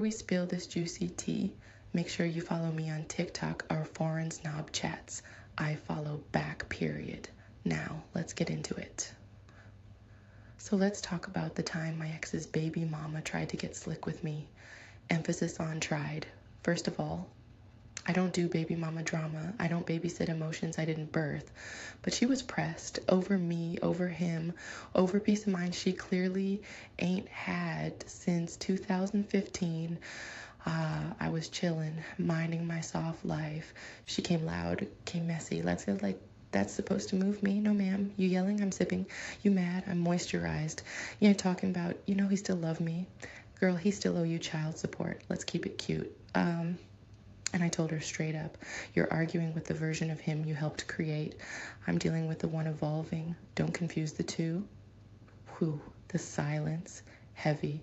we spill this juicy tea, make sure you follow me on TikTok or Foreign Snob Chats. I follow back, period. Now, let's get into it. So let's talk about the time my ex's baby mama tried to get slick with me. Emphasis on tried. First of all, I don't do baby mama drama. I don't babysit emotions I didn't birth. But she was pressed over me, over him, over peace of mind she clearly ain't had since 2015. I was chilling, minding my soft life. She came loud, came messy. Let's go like, that's supposed to move me? No, ma'am. You yelling? I'm sipping. You mad? I'm moisturized. You're talking about, he still love me. Girl, he still owe you child support. Let's keep it cute. And I told her straight up, you're arguing with the version of him you helped create. I'm dealing with the one evolving. Don't confuse the two. Whew, the silence. Heavy.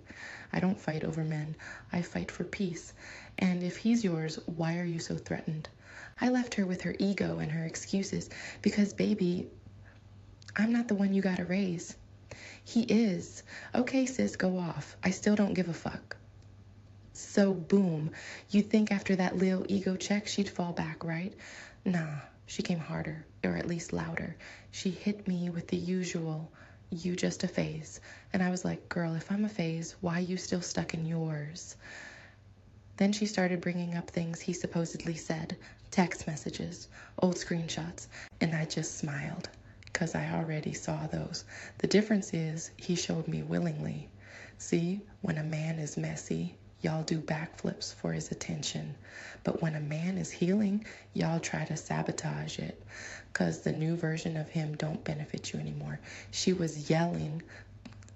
I don't fight over men. I fight for peace. And if he's yours, why are you so threatened? I left her with her ego and her excuses because, baby, I'm not the one you gotta raise. He is. Okay, sis, go off. I still don't give a fuck. So, boom, you think after that little ego check she'd fall back, right? Nah, she came harder, or at least louder. She hit me with the usual, you just a phase. And I was like, girl, if I'm a phase, why you still stuck in yours? Then she started bringing up things he supposedly said, text messages, old screenshots, and I just smiled, because I already saw those. The difference is he showed me willingly. See, when a man is messy, y'all do backflips for his attention. But when a man is healing, y'all try to sabotage it because the new version of him don't benefit you anymore. She was yelling,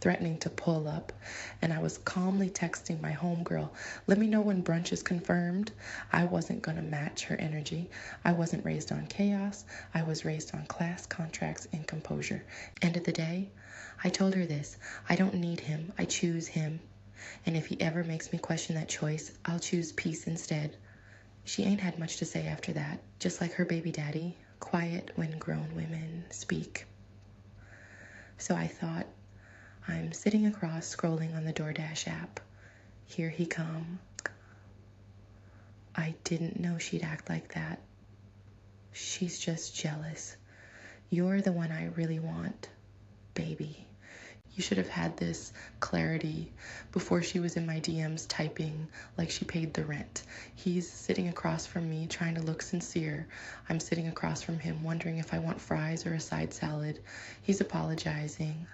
threatening to pull up, and I was calmly texting my homegirl, let me know when brunch is confirmed. I wasn't going to match her energy. I wasn't raised on chaos. I was raised on class, contracts, and composure. End of the day, I told her this, I don't need him. I choose him. And if he ever makes me question that choice, I'll choose peace instead. She ain't had much to say after that, just like her baby daddy, quiet when grown women speak. So I thought, I'm sitting across scrolling on the DoorDash app. Here he come. I didn't know she'd act like that. She's just jealous. You're the one I really want, baby. You should have had this clarity before she was in my DMs typing like she paid the rent. He's sitting across from me trying to look sincere. I'm sitting across from him wondering if I want fries or a side salad. He's apologizing.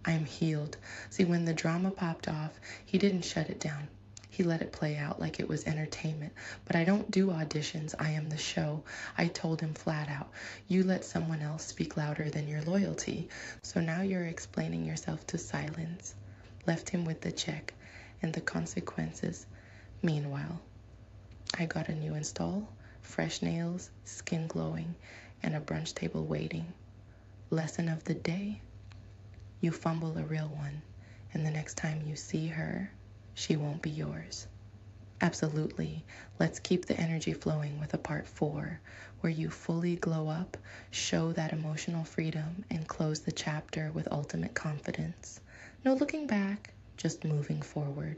I am healed. See, when the drama popped off, he didn't shut it down. He let it play out like it was entertainment. But I don't do auditions. I am the show. I told him flat out, you let someone else speak louder than your loyalty. So now you're explaining yourself to silence. Left him with the check and the consequences. Meanwhile, I got a new install, fresh nails, skin glowing, and a brunch table waiting. Lesson of the day. You fumble a real one, and the next time you see her, she won't be yours. Absolutely. Let's keep the energy flowing with a part 4, where you fully glow up, show that emotional freedom, and close the chapter with ultimate confidence. No looking back, just moving forward.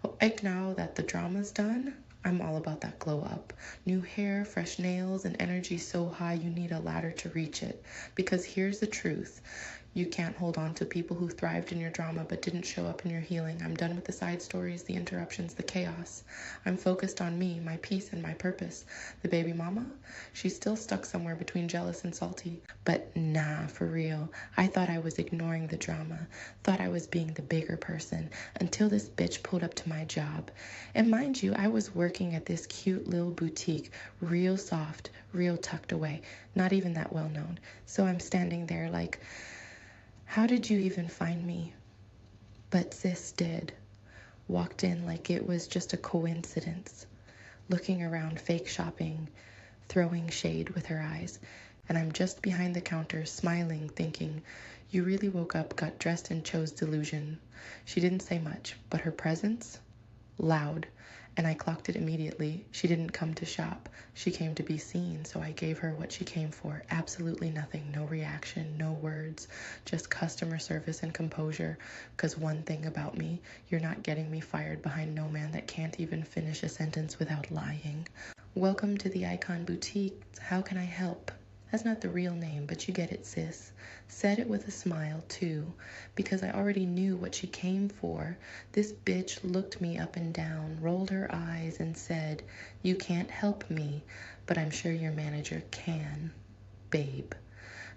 Well, now that the drama's done, I'm all about that glow up. New hair, fresh nails, and energy so high you need a ladder to reach it. Because here's the truth. You can't hold on to people who thrived in your drama but didn't show up in your healing. I'm done with the side stories, the interruptions, the chaos. I'm focused on me, my peace, and my purpose. The baby mama? She's still stuck somewhere between jealous and salty. But nah, for real. I thought I was ignoring the drama. Thought I was being the bigger person until this bitch pulled up to my job. And mind you, I was working at this cute little boutique, real soft, real tucked away. Not even that well known. So I'm standing there like, how did you even find me? But sis did. Walked in like it was just a coincidence. Looking around, fake shopping, throwing shade with her eyes. And I'm just behind the counter, smiling, thinking, you really woke up, got dressed, and chose delusion. She didn't say much, but her presence? Loud. And I clocked it immediately. She didn't come to shop. She came to be seen, so I gave her what she came for. Absolutely nothing. No reaction, no words. words, just customer service and composure. Because one thing about me, you're not getting me fired behind no man that can't even finish a sentence without lying. Welcome to the Icon Boutique. How can I help? That's not the real name, but you get it, sis. Said it with a smile, too, because I already knew what she came for. This bitch looked me up and down, rolled her eyes, and said, "You can't help me, but I'm sure your manager can, babe.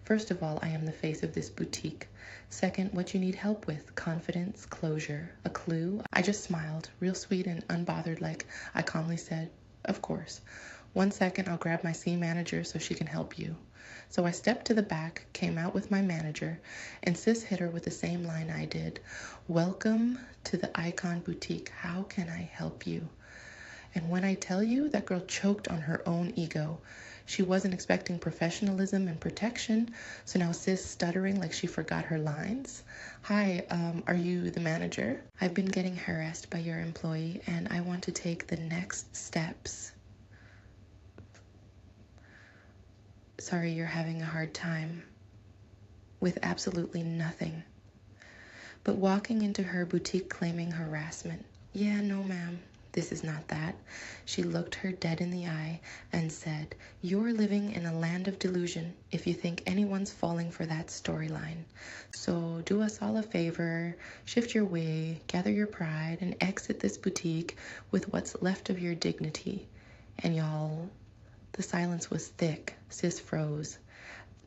First of all, I am the face of this boutique. Second, what you need help with, confidence, closure, a clue." I just smiled, real sweet and unbothered, like I calmly said, "Of course. 1 second, I'll grab my C manager so she can help you." So I stepped to the back, came out with my manager, and sis hit her with the same line I did. "Welcome to the Icon Boutique. How can I help you?" And when I tell you, that girl choked on her own ego. She wasn't expecting professionalism and protection, so now sis stuttering like she forgot her lines. "Hi, are you the manager? I've been getting harassed by your employee, and I want to take the next steps. Sorry you're having a hard time with absolutely nothing." But walking into her boutique claiming harassment. "Yeah, no ma'am, this is not that." She looked her dead in the eye and said, "You're living in a land of delusion if you think anyone's falling for that storyline. So do us all a favor, shift your way, gather your pride, and exit this boutique with what's left of your dignity." And y'all, the silence was thick. Sis froze.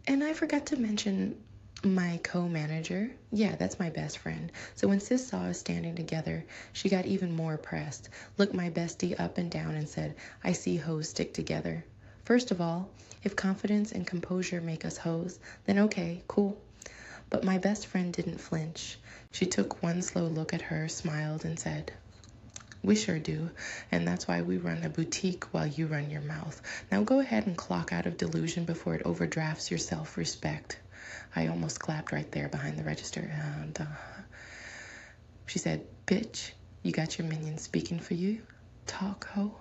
And I forgot to mention my co-manager. Yeah, that's my best friend. So when sis saw us standing together, she got even more pressed, looked my bestie up and down and said, "I see hoes stick together. First of all, if confidence and composure make us hoes, then okay, cool." But my best friend didn't flinch. She took one slow look at her, smiled, and said, "We sure do, and that's why we run a boutique while you run your mouth. Now go ahead and clock out of delusion before it overdrafts your self-respect." I almost clapped right there behind the register. And she said, "Bitch, you got your minions speaking for you. Talk, ho."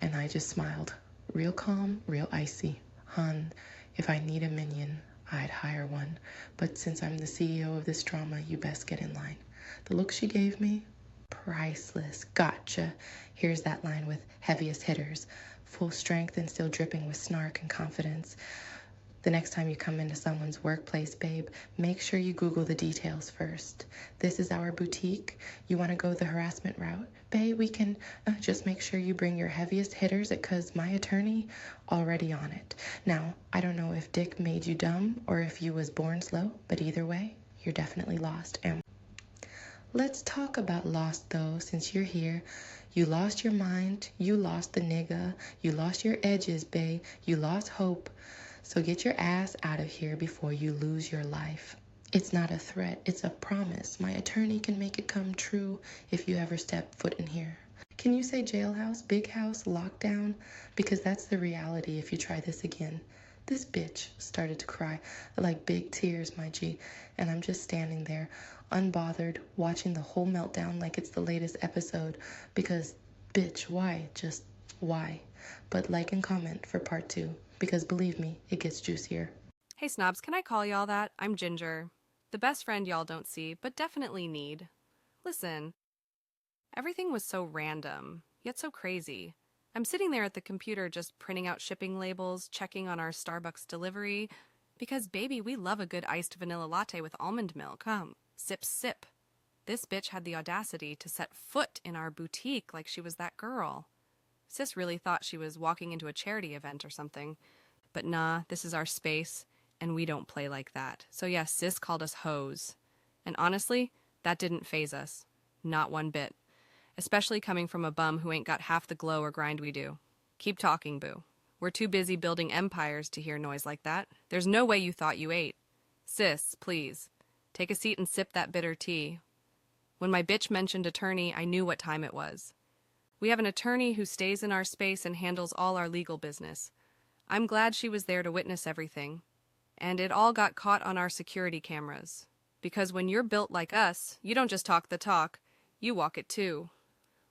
And I just smiled, real calm, real icy. "Hun, if I need a minion, I'd hire one. But since I'm the CEO of this drama, you best get in line." The look she gave me, priceless. Gotcha. Here's that line with heaviest hitters, full strength and still dripping with snark and confidence. The next time you come into someone's workplace, babe, make sure you Google the details first. This is our boutique. You want to go the harassment route? Babe, we can just make sure you bring your heaviest hitters because my attorney already on it. Now, I don't know if Dick made you dumb or if you was born slow, but either way, you're definitely lost. And let's talk about lost, though, since you're here. You lost your mind. You lost the nigga. You lost your edges, babe. You lost hope. So get your ass out of here before you lose your life. It's not a threat. It's a promise. My attorney can make it come true if you ever step foot in here. Can you say jailhouse, big house, lockdown? Because that's the reality if you try this again. This bitch started to cry, like big tears, my G. And I'm just standing there, unbothered, watching the whole meltdown like it's the latest episode. Because, bitch, why? Just why? But like and comment for part 2. Because believe me, it gets juicier. Hey snobs, can I call y'all that? I'm Ginger. The best friend y'all don't see, but definitely need. Listen, everything was so random, yet so crazy. I'm sitting there at the computer just printing out shipping labels, checking on our Starbucks delivery, because baby, we love a good iced vanilla latte with almond milk. Sip, sip. This bitch had the audacity to set foot in our boutique like she was that girl. Sis really thought she was walking into a charity event or something. But nah, this is our space, and we don't play like that. So yeah, sis called us hoes. And honestly, that didn't faze us. Not one bit. Especially coming from a bum who ain't got half the glow or grind we do. Keep talking, boo. We're too busy building empires to hear noise like that. There's no way you thought you ate. Sis, please, take a seat and sip that bitter tea. When my bitch mentioned attorney, I knew what time it was. We have an attorney who stays in our space and handles all our legal business. I'm glad she was there to witness everything. And it all got caught on our security cameras. Because when you're built like us, you don't just talk the talk, you walk it too.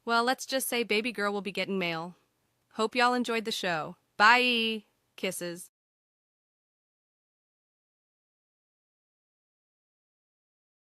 Well, let's just say baby girl will be getting mail. Hope y'all enjoyed the show. Bye! Kisses.